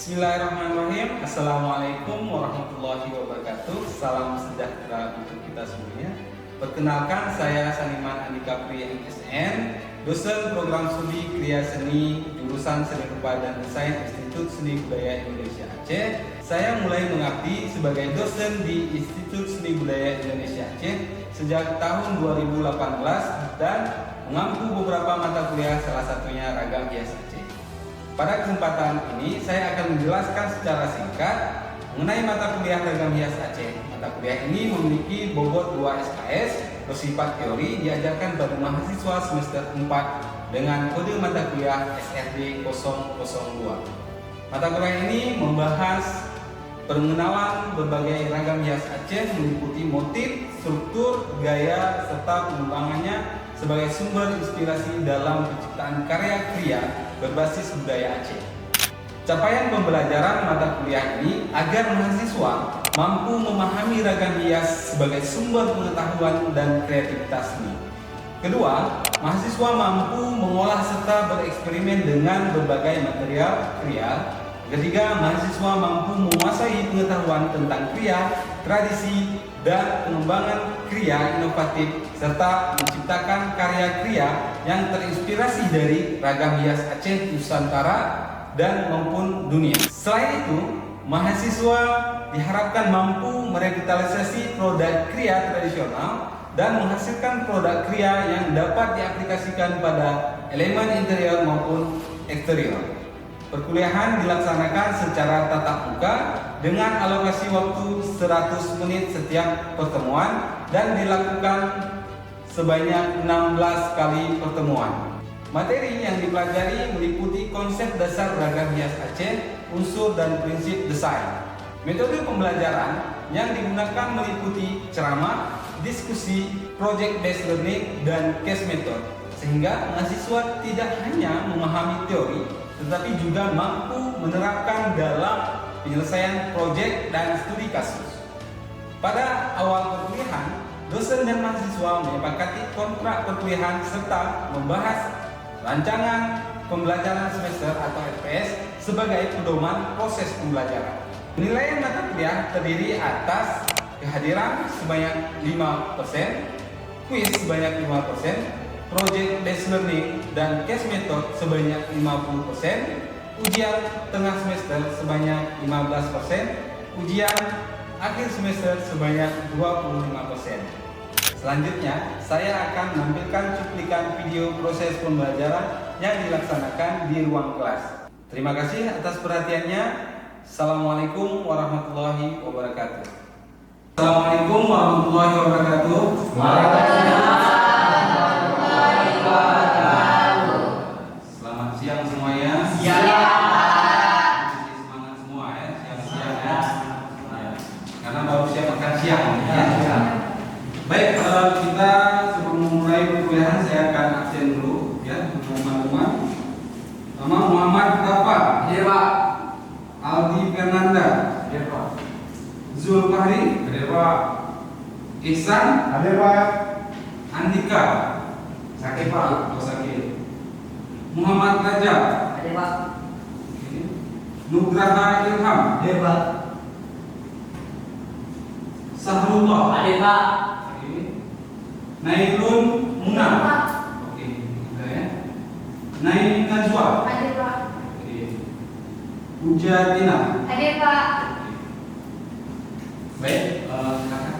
Bismillahirrahmanirrahim. Assalamualaikum warahmatullahi wabarakatuh. Salam sejahtera untuk kita semuanya. Perkenalkan, saya Saniman Andika Priya MSN, dosen program studi Kriya Seni jurusan Seni Rupa dan Desain Institut Seni Budaya Indonesia Aceh. Saya mulai mengabdi sebagai dosen di Institut Seni Budaya Indonesia Aceh sejak tahun 2018 dan mengampu beberapa mata kuliah, salah satunya Ragam Hias Aceh. Pada kesempatan ini saya akan menjelaskan secara singkat mengenai mata kuliah Ragam Hias Aceh. Mata kuliah ini memiliki bobot 2 SKS, bersifat teori, diajarkan pada mahasiswa semester 4 dengan kode mata kuliah SRD 002. Mata kuliah ini membahas pengenalan berbagai ragam hias Aceh, meliputi motif, struktur, gaya, serta pengembangannya sebagai sumber inspirasi dalam penciptaan karya kriya berbasis budaya Aceh. Capaian pembelajaran mata kuliah ini agar mahasiswa mampu memahami ragam hias sebagai sumber pengetahuan dan kreativitas seni. Kedua, mahasiswa mampu mengolah serta bereksperimen dengan berbagai material kriya. Ketiga, mahasiswa mampu menguasai pengetahuan tentang kriya, tradisi, dan pengembangan kriya inovatif serta menciptakan karya kriya yang terinspirasi dari ragam hias Aceh Nusantara dan maupun dunia. Selain itu, mahasiswa diharapkan mampu merevitalisasi produk kriya tradisional dan menghasilkan produk kriya yang dapat diaplikasikan pada elemen interior maupun eksterior. Perkuliahan dilaksanakan secara tatap muka dengan alokasi waktu 100 menit setiap pertemuan dan dilakukan sebanyak 16 kali pertemuan. Materi yang dipelajari meliputi konsep dasar ragam hias Aceh, unsur dan prinsip desain. Metode pembelajaran yang digunakan meliputi ceramah, diskusi, project based learning, dan case method, sehingga mahasiswa tidak hanya memahami teori tetapi juga mampu menerapkan dalam penyelesaian proyek dan studi kasus. Pada awal perkuliahan, dosen dan mahasiswa menyepakati kontrak perkuliahan serta membahas rancangan pembelajaran semester atau FPS sebagai pedoman proses pembelajaran. Penilaian mata kuliah terdiri atas kehadiran sebanyak 5%, kuis sebanyak 5%, project based learning dan case method sebanyak 50%, ujian tengah semester sebanyak 15%, ujian akhir semester sebanyak 25%. Selanjutnya, saya akan menampilkan cuplikan video proses pembelajaran yang dilaksanakan di ruang kelas. Terima kasih atas perhatiannya. Assalamualaikum warahmatullahi wabarakatuh. Assalamualaikum warahmatullahi wabarakatuh. Selamat siang semuanya. Semangat semua ya, siang-siang ya. Karena baru siap makan siang ya. Baik, kita sebelum memulai perkuliahan saya akan absen dulu ya, teman-teman. Nama Muhammad Rafa. Iya, Pak. Aldi Fernanda. Iya, Pak. Zulfahri. Iya, Pak. Ihsan. Ada, Pak. Andika. Sakit, Pak. Sakit. Muhammad Raja. Ada, Pak. Nugraha Ilham. Ada, Pak. Sahrullah. Ada, Pak. Nailun Muna. Pak. Oke, kita ya. Nail Najwa. Ada, Pak. Oke. Ujatina. Ada, Pak. Baik, kakak.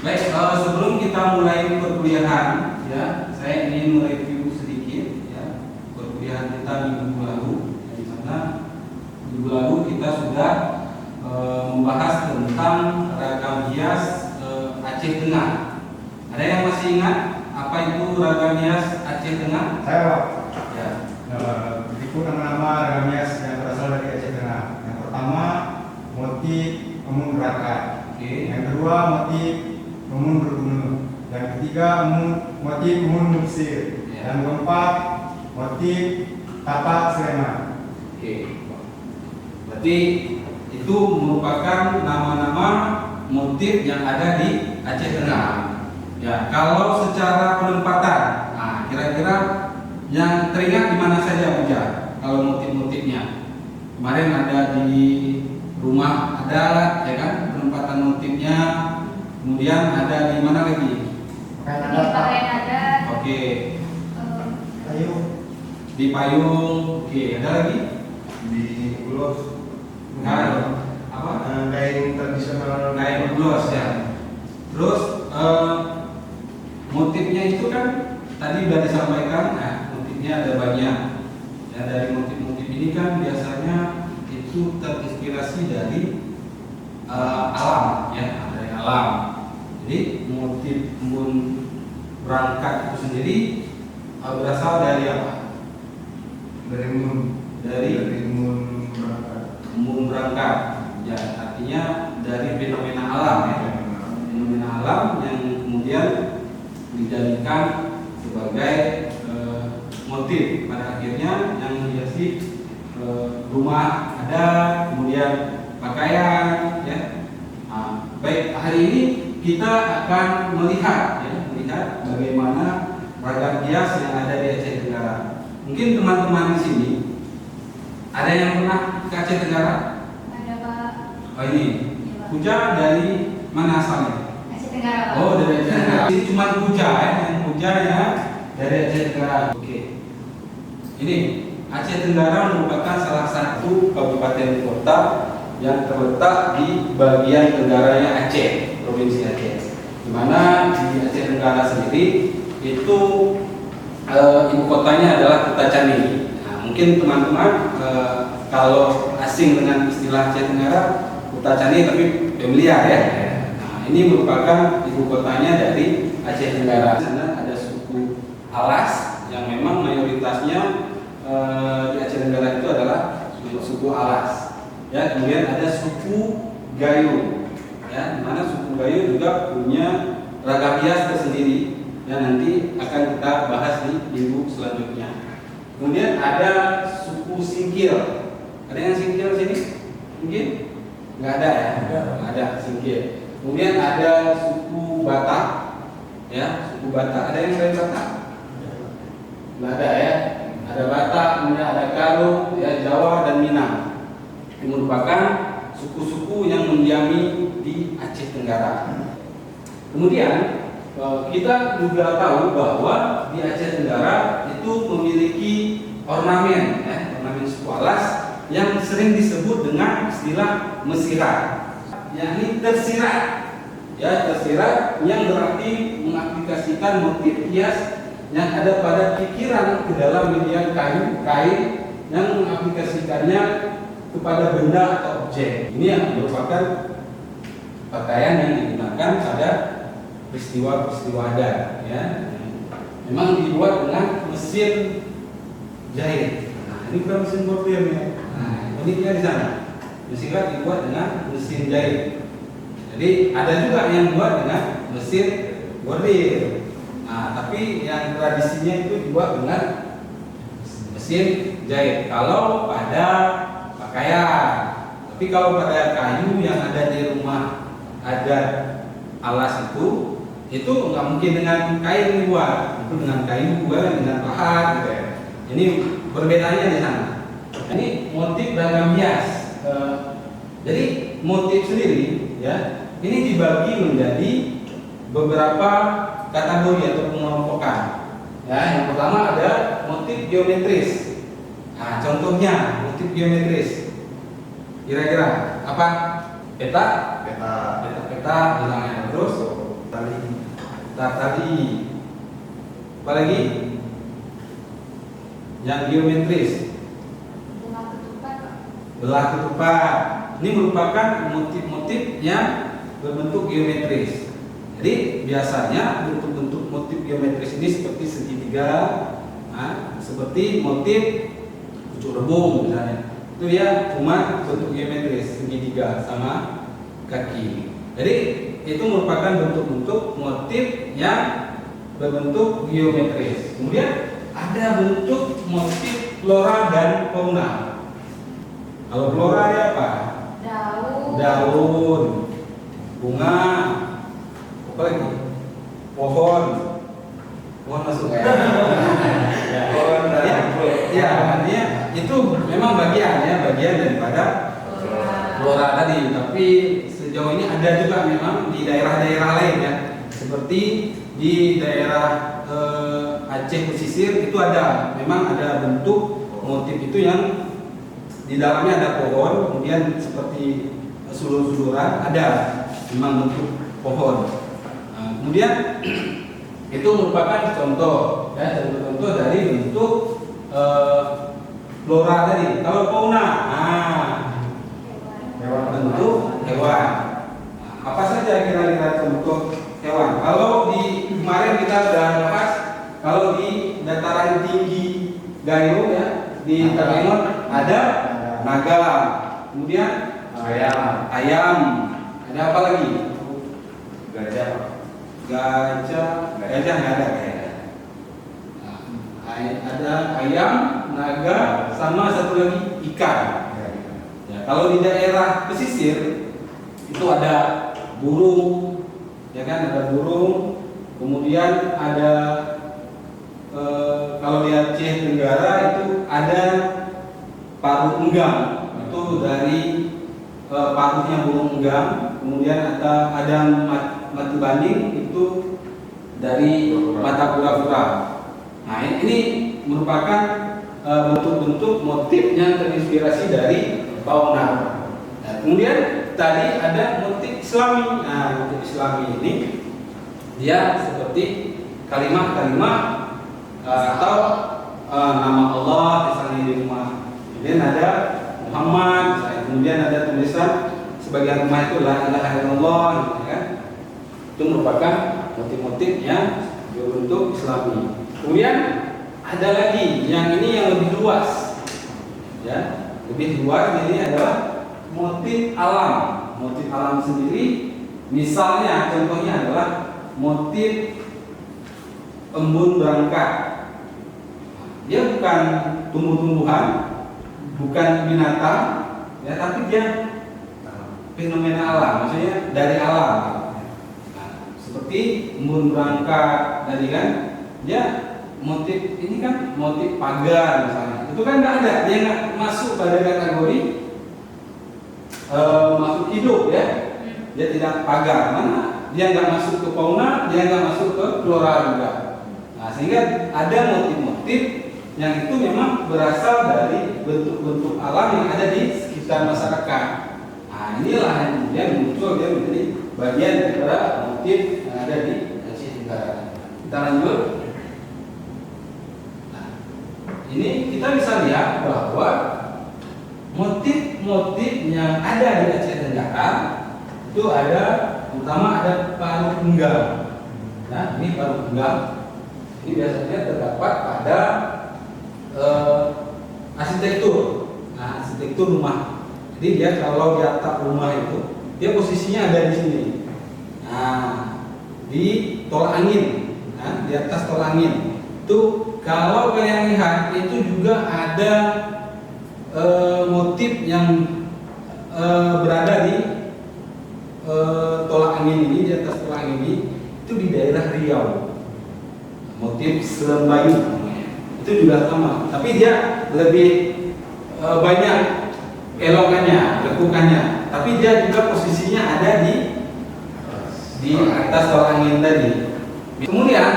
Baik, sebelum kita mulai perkuliahan, ya, saya ingin mereview sedikit, ya, perkuliahan kita minggu lalu. Di mana minggu lalu kita sudah membahas tentang ragam hias Aceh Tengah. Ada yang masih ingat apa itu ragam hias Aceh Tengah? Saya, Pak. Ya. Berikut nama-nama ragam hias yang berasal dari Aceh Tengah. Yang pertama, motif emun berakat. Oke. Yang kedua, motif emun bergunung. Yang ketiga, motif emun Mesir. Ya. Yang keempat, motif tapak Sleman. Oke. Berarti itu merupakan nama-nama motif yang ada di Aceh Tengah. Ya, kalau secara penempatan, nah kira-kira Yang teringat di mana saja Puja? Kalau motif-motifnya kemarin ada di rumah ada ya kan penempatan motifnya, kemudian ada di mana lagi? Pakaian ada. Oke, Kayu di payung. Oke, ada lagi? di ulos, Kain apa? kain tradisional Kain ulos ya. Terus motifnya itu kan tadi sudah disampaikan, motifnya ada banyak. Ya, dari motif-motif ini kan biasanya itu terinspirasi dari alam, ya, dari alam. Jadi motif embun berangkat itu sendiri berasal dari apa? dari mun Dari mun berangkat. embun berangkat. Ya, artinya dari fenomena alam ya. Fenomena alam yang kemudian dijadikan sebagai motif pada akhirnya yang menghiasi rumah ada, kemudian pakaian ya. Nah, baik, hari ini kita akan melihat bagaimana ragam hias yang ada di Aceh Tenggara. Mungkin teman-teman di sini ada yang pernah ke Aceh Tenggara? Ada Pak. Oh ini, Puja dari mana asalnya? Aceh Tenggara Pak. Oh, dari Aceh Tenggara. Ini cuma Puja ya, yang Puja ya dari Aceh Tenggara. Oke. Ini Aceh Tenggara merupakan salah satu kabupaten kota yang terletak di bagian tenggaranya Aceh, provinsi Aceh. Di mana di Aceh Tenggara sendiri itu ibu kotanya adalah Kota Candi. Nah, mungkin teman-teman kalau asing dengan istilah Aceh Tenggara, Kota Candi tapi familiar ya. Nah, ini merupakan ibu kotanya dari Aceh Tenggara. Di sana ada suku Alas yang memang mayoritasnya di Aceh Tenggara itu adalah suku Alas. Ya, kemudian ada suku Gayo. Ya, di mana suku Gayo juga punya ragam hias tersendiri. Ya, nanti akan kita bahas di minggu selanjutnya. Kemudian ada suku Singkil. Ada yang Singkil sini? Mungkin? Nggak ada ya? Nggak ada Singkil. Kemudian ada suku Batak. Ya, suku Batak. Ada yang selain Batak? Nggak ada ya? Ada Batak, kemudian ada Karo, ya, Jawa dan Minang. Ini merupakan suku-suku yang mendiami di Aceh Tenggara. Kemudian kita juga tahu bahwa di Aceh Tenggara itu memiliki ornamen, ornamen suku Alas yang sering disebut dengan istilah mesirat, yakni tersirat, ya, tersirat yang berarti mengaplikasikan motif hias yang ada pada pikiran ke dalam median kain yang mengaplikasikannya kepada benda atau objek. Ini yang merupakan pakaian yang digunakan pada peristiwa-peristiwa adat, ya. Memang dibuat dengan mesin jahit. Nah, ini bukan mesin bordir ya. Nah, uniknya di sana. Mesirat dibuat dengan mesin jahit. Jadi ada juga yang buat dengan mesin bordir. Nah, tapi yang tradisinya itu dibuat dengan mesin jahit. Kalau pada pakaian, tapi kalau pada kayu yang ada di rumah ada alas itu nggak mungkin dengan kain dibuat, itu dengan kayu dengan pahat gitu ya. Ini perbedaannya di sana. Ini motif ragam hias. Jadi motif sendiri ya ini dibagi menjadi beberapa kategori atau pengelompokan. Ya, yang pertama ada motif geometris. Nah, contohnya motif geometris. Kira-kira apa? Peta misalnya. Terus tali. Apa lagi? Yang geometris. Belah ketupat. Ini merupakan motif-motif yang berbentuk geometris. Jadi biasanya bentuk-bentuk motif geometris ini seperti segitiga, seperti motif pucuk rebung misalnya. Itu dia cuma bentuk geometris segitiga sama kaki. Jadi itu merupakan bentuk-bentuk motif yang berbentuk geometris. Kemudian ada bentuk motif flora dan fauna. Kalau flora ya apa? Daun, bunga, apa lagi? Pohon masuk ya. Pohon memang bagian daripada flora tadi. Tapi sejauh ini ada juga memang di daerah-daerah lain ya, seperti di daerah Aceh pesisir itu memang ada bentuk motif itu yang di dalamnya ada pohon, kemudian seperti sulur-suluran ada memang bentuk pohon. Kemudian itu merupakan contoh ya, contoh dari bentuk flora tadi. Kalau fauna, bentuk hewan. Apa saja kira-kira contoh hewan? Kalau di kemarin kita sudah bahas, kalau di dataran tinggi Gayo ya, di Takengon ada naga, kemudian ayam, ada apa lagi? Gajah nggak ada kayaknya. Ada ayam, naga, sama satu lagi ikan. Ya, kalau di daerah pesisir itu ada burung, ya kan, ada burung, kemudian ada kalau di Aceh Tenggara itu ada paruh enggang, itu dari paruhnya burung enggang, kemudian ada mati banding itu dari mata kura-kura. Nah ini merupakan bentuk-bentuk motif yang terinspirasi dari fauna. Nah, kemudian tadi ada motif Islami. Nah, motif Islami ini dia seperti kalimat-kalimat atau nama Allah misalnya di rumah. Kemudian ada Muhammad, kemudian ada tulisan sebagian rumah itu la ilaha illallah, gitu kan. Itu merupakan motif-motif yang berbentuk Islami. Kemudian ada lagi yang ini yang lebih luas, ya, lebih luas. Ini adalah motif alam. Motif alam sendiri, misalnya contohnya adalah motif embun berangkat. Dia bukan tumbuh-tumbuhan, bukan binatang, ya, tapi dia fenomena alam, maksudnya dari alam. Nah, seperti embun berangkat tadi kan, dia motif ini kan motif pagar misalnya, itu kan nggak ada, dia nggak masuk pada kategori masuk hidup ya, dia tidak pagar, mana dia nggak masuk ke fauna, dia nggak masuk ke flora juga. Nah, sehingga ada motif-motif yang itu memang berasal dari bentuk-bentuk alam yang ada di sekitar masyarakat. Nah, inilah yang kemudian muncul, dia menjadi bagian daripada motif yang ada di Aceh Tenggara. Kita lanjut. Nah, ini kita bisa lihat bahwa motif-motif yang ada di Aceh Tenggara itu ada, pertama ada paruh enggang. Nah, ini paruh enggang. Ini biasanya terdapat pada arsitektur. Nah, arsitektur rumah. Jadi dia kalau di atap rumah itu, dia posisinya ada di sini. Nah, di tolak angin, nah, di atas tolak angin. Itu kalau kalian lihat itu juga ada motif yang berada di tolak angin ini, di atas tolak angin ini, itu di daerah Riau. Motif Selembayu. Itu juga sama, tapi dia lebih banyak elokannya, lekukannya, tapi dia juga posisinya ada di atas tolak angin tadi. Kemudian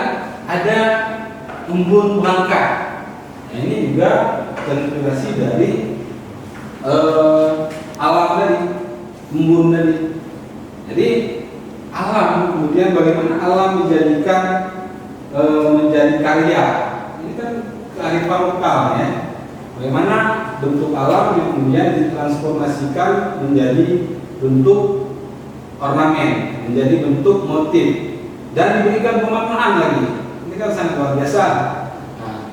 ada embun berangkat. Nah, ini juga terinspirasi dari alam tadi, embun tadi. Jadi alam, kemudian bagaimana alam menjadikan menjadi karya. Ini kan kearifan lokal ya. Bagaimana bentuk alam yang kemudian ditransformasikan menjadi bentuk ornamen, menjadi bentuk motif, dan diberikan pemaknaan lagi. Ini kan sangat luar biasa. Nah,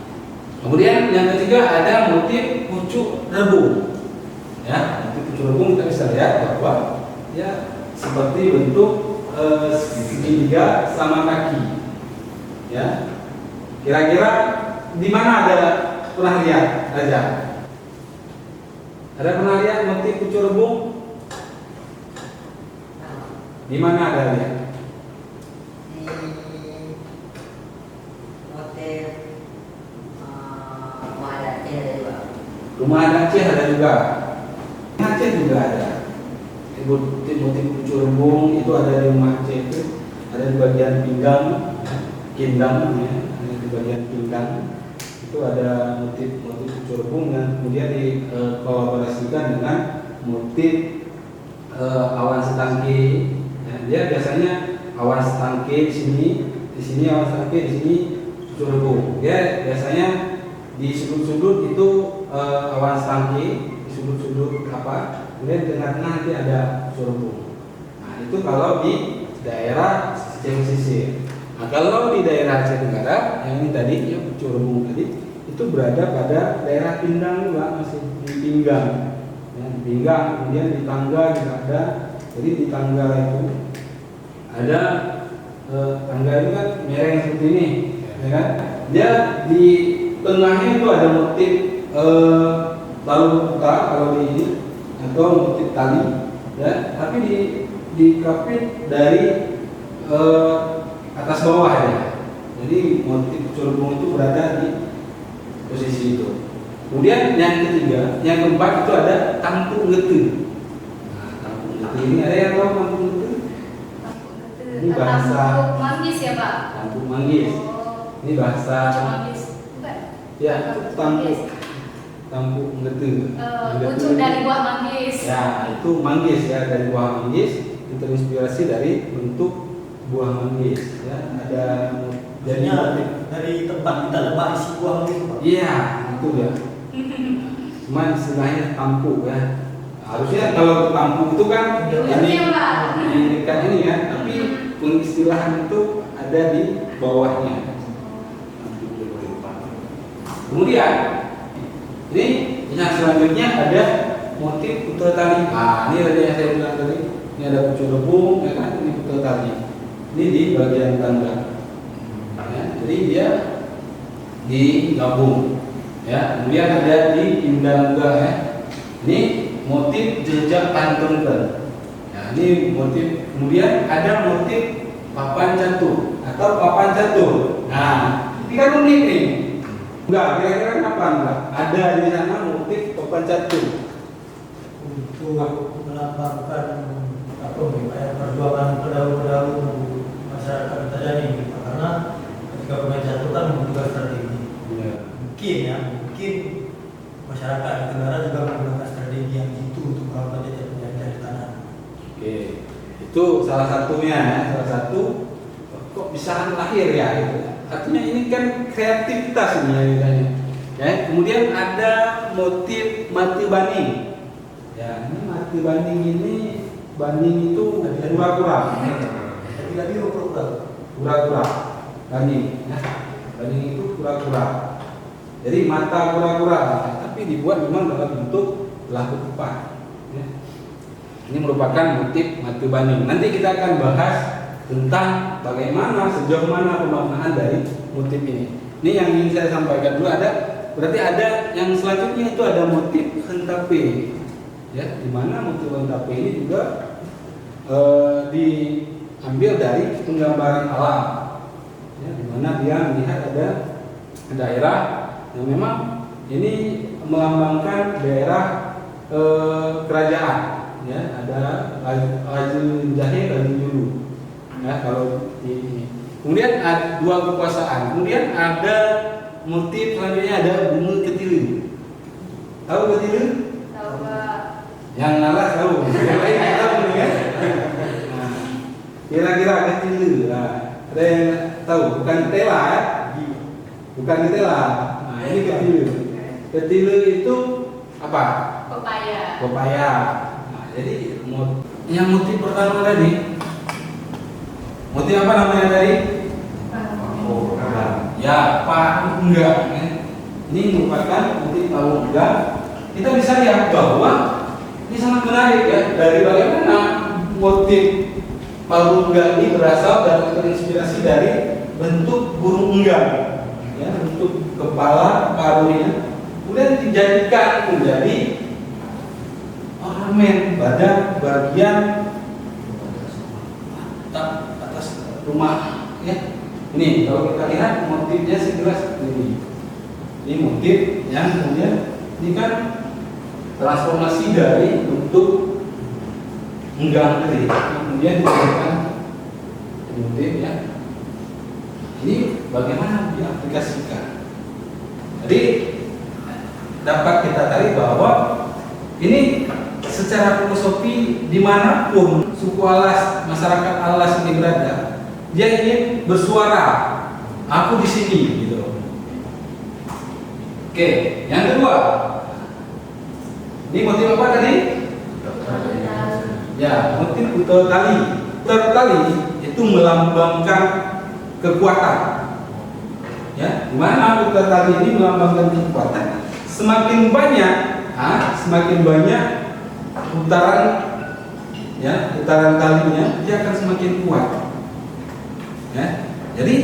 kemudian yang ketiga ada motif pucuk rebung. Ya, motif pucuk rebung kita bisa lihat bahwa ya seperti bentuk segitiga sama kaki. Ya, kira-kira di mana ada pernah lihat aja? Ada pernah lihat motif pucuk rebung? Di mana ada lihat? Di motif Muhammad Aceh tadi, Pak. Rumah adat Aceh ada juga. Aceh juga ada. Motif pucuk rebung itu ada di rumah Aceh itu, ada di bagian pinggang, kindang ya, ada di bagian pinggang itu ada motif pucuk rebung yang kemudian dikolaborasikan dengan motif awan setangki. Ya, dia biasanya awan setangki di sini awan setangki, di sini pucuk rebung. Dia biasanya di sudut-sudut itu awan setangki, di sudut-sudut apa, kemudian di tengah-tengah nanti ada pucuk rebung. Nah itu kalau di daerah Aceh pesisir. Nah kalau di daerah Aceh Tenggara yang ini tadi ya pucuk rebung tadi itu berada pada daerah pinggang juga, masih di pinggang. Ya, di pinggang, kemudian di tangga juga ada. Jadi di tangga itu ada tangga itu kan miring seperti ini, ya kan? Dia di tengahnya itu ada motif lalu buka kalau di ini atau motif tali, ya. Tapi dikapit dari atas bawah ya. Jadi motif pucuk rebung itu berada di posisi itu. Kemudian yang ketiga, yang keempat itu ada tampuk getu. Nah, tampuk getu ini ada yang tahu tampuk getu? Ini bahasa Tampuk manggis ya Pak? tampuk manggis. Oh, Ini bahasa manggis. Bukan? ya tampuk getu. Pucuk dari buah manggis. Ya, itu manggis ya, dari buah manggis. Itu terinspirasi dari bentuk buah manggis ya. Ada Jadinya dari tempat kita lebah isi buah gitu Pak. iya, itu ya. Cuman istilahnya tampuk ya. Harusnya kalau tampuk itu kan Ini Pak. di dekat ini ya, tapi pengistilahan itu ada di bawahnya. Kemudian ini yang selanjutnya ada motif putel tali. Nah, ini ada yang saya bilang tadi. Ini ada pucuk rebung, ya kan? Ini putel tali. Ini di bagian tangga. Ya, jadi dia digabung. Ya, kemudian ada di pinggang juga ya. Ini motif jejak pantun. Ya, ini motif. Kemudian ada motif papan catur atau papan catur. Nah, ini kan unik nih. Enggak, kira-kira apa enggak? Ada di sana motif papan catur. Untuk melambangkan apa ya, perjuangan pendahulu masyarakat kita ini, karena ketika pemain catur kan membutuhkan strategi. Ya. Mungkin masyarakat di Tenggara juga menggunakan strategi yang itu untuk melakukan jajah di tanah. Oke, itu salah satunya ya, salah satu kok bisa lahir ya gitu. Artinya ini kan kreativitas ini ya ditanya. Ya, kemudian ada motif mati baning. Ya, ini mati baning ini baning itu kura-kura. Lagi kura-kura. Kura-kura. Baning, ya. Baning itu kura-kura. Jadi mata kura-kura, tapi dibuat memang dalam bentuk belah ketupat. Ya. Ini merupakan motif mati baning. Nanti kita akan bahas tentang bagaimana, sejauh mana pemaknaan dari motif ini. Ini yang ingin saya sampaikan dulu berarti ada yang selanjutnya itu ada motif hentape. Ya, di mana motif hentape ini juga diambil dari penggambaran alam. Ya, di mana dia melihat ada daerah yang memang ini melambangkan daerah kerajaan. Ya, ada Raja Jahe, Raja Julu. Ya, kalau di kemudian ada dua kekuasaan. Kemudian ada motif selanjutnya ada bunga ketilu. Tahu ketilu? Tahu Pak. Yang ngalah tahu. Yang lain nggak tahu nih ya. Nah, kira-kira ketilu. Nah, ada yang tahu? Bukan ketela ya? Bukan ketela. Nah, ini ketilu. Ketilu itu apa? Pepaya. Pepaya. Nah, jadi yang motif pertama tadi. Motif apa namanya tadi? Oh, ya, Pak enggak. Ini merupakan motif tahu enggak. Kita bisa lihat bahwa ini sangat menarik ya, dari bagaimana motif palu enggak ini berasal dan terinspirasi dari bentuk burung enggak, ya, bentuk kepala paruhnya, kemudian dijadikan menjadi ornamen pada bagian atas rumah, ya. Ini kalau kita lihat motifnya sejelas seperti ini. Ini motif yang kemudian Ini kan transformasi dari bentuk enggang tadi, kemudian diberikan motif ya. Ini bagaimana diaplikasikan? Jadi dapat kita tarik bahwa ini secara filosofi dimanapun suku alas, masyarakat alas ini berada, dia ingin bersuara, aku di sini gitu. Oke, yang kedua, ini motif apa tadi? Ya, motif putar tali. Putar tali itu melambangkan kekuatan. Ya, dimana putar tali ini melambangkan kekuatan? Semakin banyak putaran, ya, putaran talinya, dia akan semakin kuat. Ya, jadi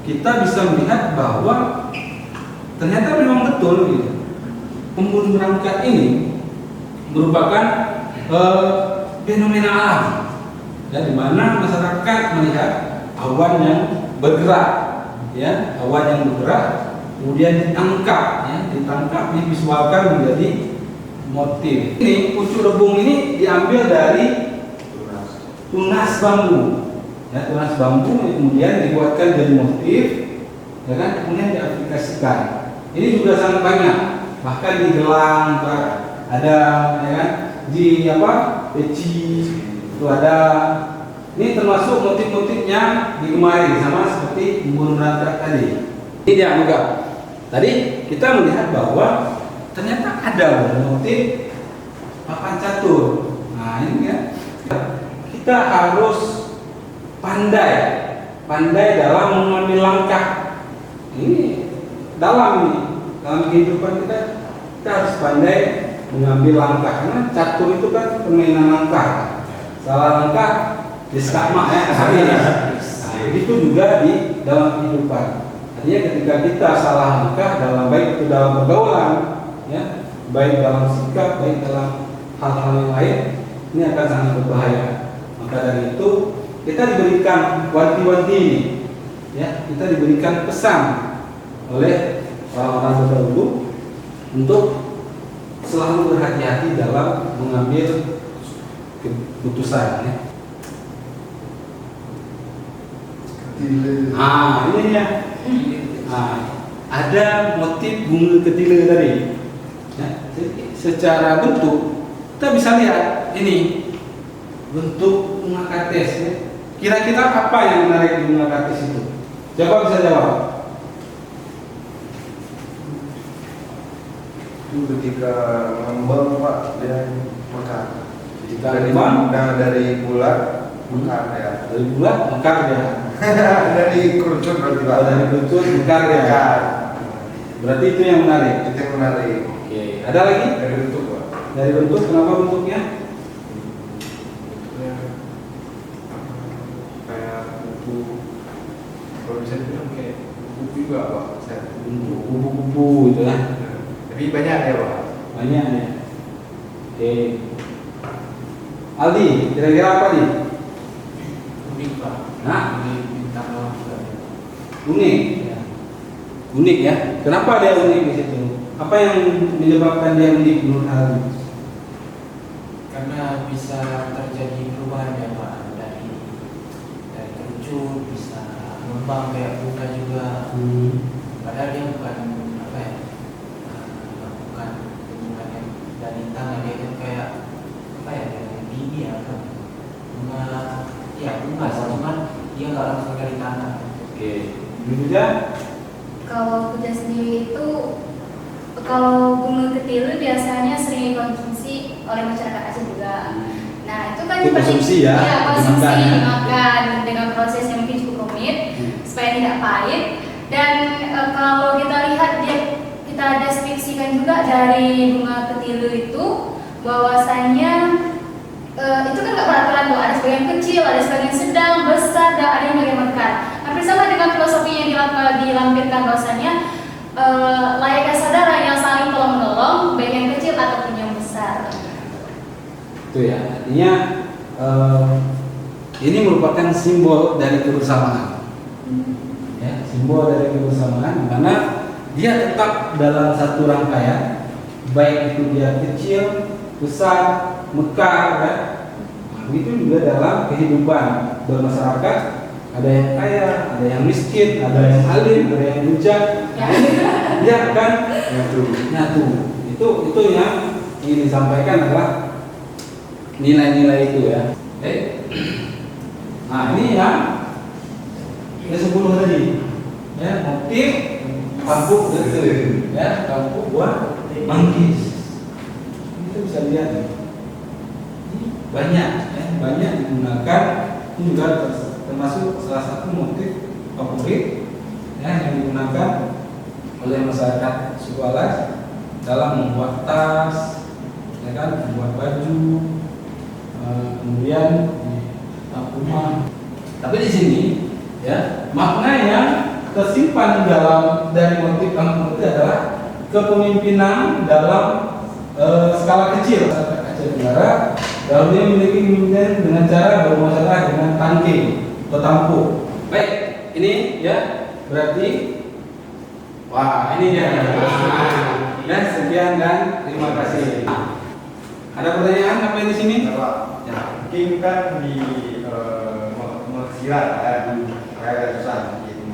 kita bisa melihat bahwa ternyata memang betul gitu. Pembuluh berangkat ini merupakan fenomena alam, ya, di mana masyarakat melihat awan yang bergerak, ya, awan yang bergerak, kemudian ditangkap, ya, divisualkan menjadi motif. Ini pucuk rebung ini diambil dari tunas bambu, ya, tunas bambu kemudian dibuatkan jadi motif, ya kan, kemudian diaplikasikan. Ini juga sangat banyak, bahkan di gelang ada, ya kan, di peci itu ada. Ini termasuk motif-motifnya digemari sama seperti burung berangkat tadi. Ini dia enggak. Tadi kita melihat bahwa ternyata ada motif papan catur. Nah ini ya, kita harus pandai dalam mengambil langkah. Ini dalam kehidupan kita harus pandai mengambil langkah, karena catur itu kan permainan langkah. Salah langkah diskakma ya. Nah, itu juga di dalam kehidupan. Artinya ketika kita salah langkah dalam, baik itu dalam pergaulan, ya, baik dalam sikap, baik dalam hal-hal yang lain, ini akan sangat berbahaya. Maka dari itu kita diberikan wanti-wanti ini, ya, kita diberikan pesan oleh orang-orang terdahulu untuk selalu berhati-hati dalam mengambil keputusan, ya. Ini ya. Ada motif bunga ketila tadi. Ya, secara bentuk kita bisa lihat ini bentuk bunga kates, ya. Kira-kira apa yang menarik di bunga kates itu? Coba bisa jawab. Itu ketika mengembang Pak, dia mekar. Ketika mengembang, dari bulat mekar ya. Dari bulat mekar ya. Dari kerucut berarti Pak. Dari kerucut mekar ya. Berarti itu yang menarik. Itu yang menarik. Oke. Ada lagi? Dari bentuk Pak. Dari bentuk, kenapa bentuknya? Kayak buku. Kalau bisa dibilang kayak buku juga Pak. Kupu-kupu itu ya. Tapi banyak ya Pak. Banyak ya. Oke. Aldi, kira-kira apa nih? Unik Pak. Nah, Bintang laut juga. unik. Ya. Unik ya. Kenapa dia unik di situ? Apa yang menyebabkan dia unik menurut Aldi? Karena bisa terjadi perubahan ya Pak, dari kerucut bisa mengembang kayak bunga juga. Padahal dia bukan apa ya, bukan bunga yang dari tangan, dia kan kayak apa ya, dari biji atau bunga, ya bunga sih, cuman dia nggak langsung dari tangan. Oke. Juga Kalau Puja sendiri itu, kalau bunga ketila biasanya sering dikonsumsi oleh masyarakat Aceh juga. Nah itu kan Itu konsumsi ya, konsumsi dimakan ya. dimakan dengan proses yang mungkin cukup rumit supaya tidak pahit. Dan kalau kita lihat kita deskripsikan juga dari bunga ketila itu, bahwasannya itu kan nggak peraturan tuh, ada sebagian kecil, ada sebagian sedang, besar, dan ada yang bagian mekar. Hampir sama dengan filosofi yang dilampirkan bahwasannya layaknya saudara yang saling tolong menolong, baik yang kecil ataupun yang besar. itu ya. Artinya ini merupakan simbol dari kebersamaan. Ya, simbol dari kebersamaan, karena dia tetap dalam satu rangkaian, baik itu dia kecil, besar, mekar, ya. Nah, begitu juga dalam kehidupan bermasyarakat, ada yang kaya, ada yang miskin, ada yang alim, ada yang bijak. Ya kan? Nyatu. Itu yang ingin disampaikan adalah nilai-nilai itu ya. Nah ini yang ke-10 tadi, ya, motif kampung detil, ya, kampung buah manggis. Itu bisa lihat, ini banyak, ya, banyak digunakan. Ini juga termasuk salah satu motif favorit, ya, yang digunakan oleh masyarakat suku Alas dalam membuat tas, ya kan, membuat baju, kemudian rumah. Tapi di sini, ya, makna yang tersimpan dalam dari motif kampung itu adalah kepemimpinan dalam skala kecil. Masyarakat Aceh Tenggara dalam dia memiliki kepemimpinan dengan cara bermuasalah dengan tangking atau tampuk. Baik, ini ya berarti, wah ini dia. Ya, sekian dan terima kasih. Ada pertanyaan apa di sini? Ya, mungkin kan di silat kayak ratusan gitu.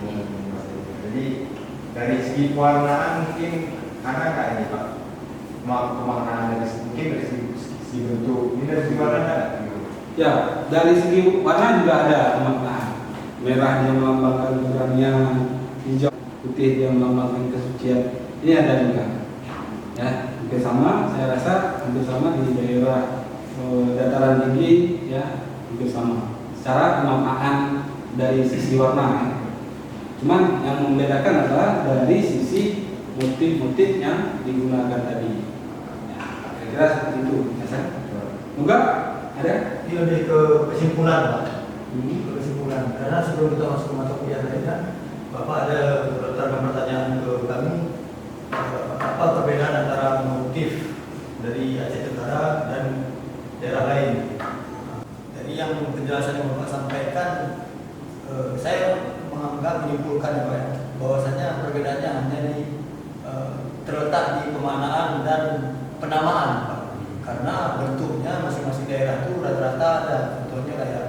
Jadi dari segi pewarnaan mungkin ada nggak ini Pak? Pemaknaan dari mungkin dari segi bentuk, ini dari segi warna ada? Ya, dari segi warna juga ada pemaknaan. Merah dia melambangkan keberanian, hijau putih dia melambangkan kesucian. Ini ada juga. Ya, hampir sama. Saya rasa hampir sama di daerah dataran tinggi, ya, hampir sama. Secara pemaknaan dari sisi warna. Cuman yang membedakan adalah dari sisi motif-motif yang digunakan tadi. Ya, kira-kira seperti itu. Ya, San? Enggak? Ada? Ini lebih ke kesimpulan Pak. Ke kesimpulan. Karena sebelum kita masuk ke mata kuliah tadi kan, Bapak ada beberapa pertanyaan ke kami. Apa perbedaan antara motif dari Aceh Tenggara dan daerah lain? Dari yang penjelasan yang Bapak sampaikan, saya menyimpulkan ya Pak, bahwasanya perbedaannya hanya terletak di pemaknaan dan penamaan Pak. Karena bentuknya masing-masing daerah itu rata-rata ada, contohnya kayak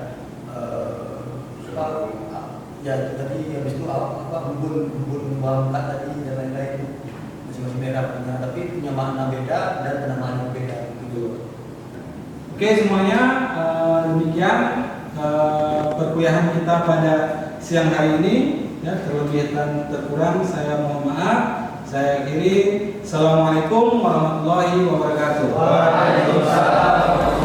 ya tadi habis itu embun bangkat tadi dan lain-lain, masing-masing daerah punya, tapi punya makna beda dan penamaan yang beda gitu. Oke semuanya, demikian perkuliahan kita pada siang hari ini. Ya, terlebih dan terkurang saya mohon maaf. Saya akhiri. Assalamualaikum warahmatullahi wabarakatuh. Waalaikumsalam.